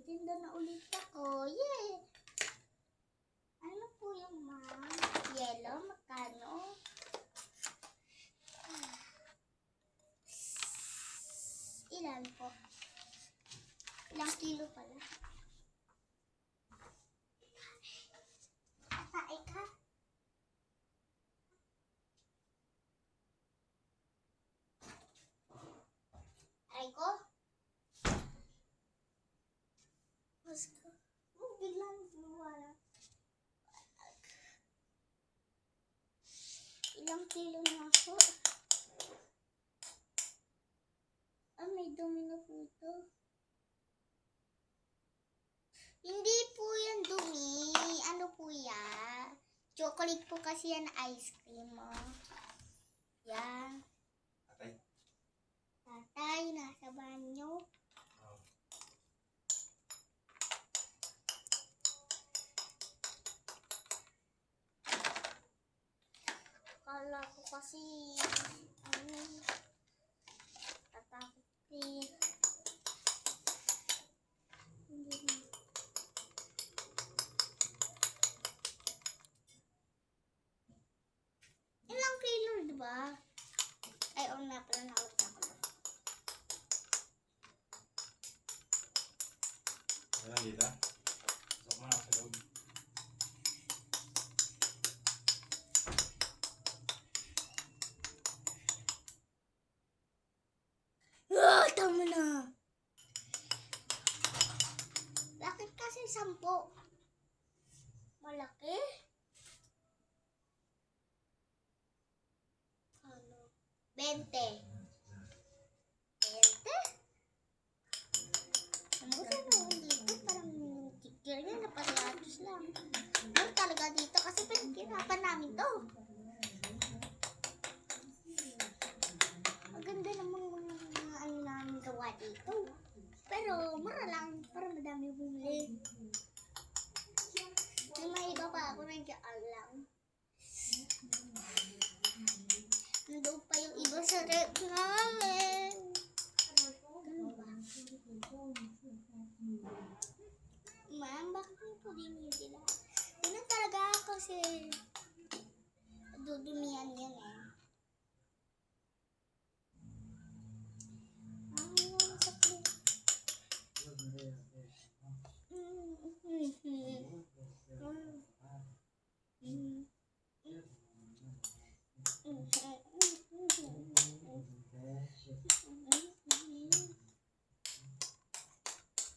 Titinda na ulit ako. Yeah! Ano po yung ma'am? Yellow? Magkano? Ilan po? Ilang kilo pala? Tatay ka? Aray ko? Mas ko? Biglang wala. Ilang kilo na ako? Ah, may dumi na po ito. Hindi po yan dumi. Ano po yan? Chocolate po kasi yan, ice cream. Oh. Yan. Tatay. Tatay, nasa banyo. Oh. Kala ko kasi, tatakot eh. Hindi na. Ilang kilo, diba? Ay, oo nga pala, nakaulit ako. Ayan, dito. Pasok mo na sa loob. Ah, tama na. Bakit kasi 10? Malaki? Ano? 20. 20? Ano ka naman dito? Parang tikir yan na pariatos lang. Ano talaga dito? Kasi pinaghirapan namin to. Maganda namang mga ano namin gawa dito. Pero mura lang. Para madami bumili. May iba pa ako nandiyan lang. Nandun pa yung iba sa rep namin.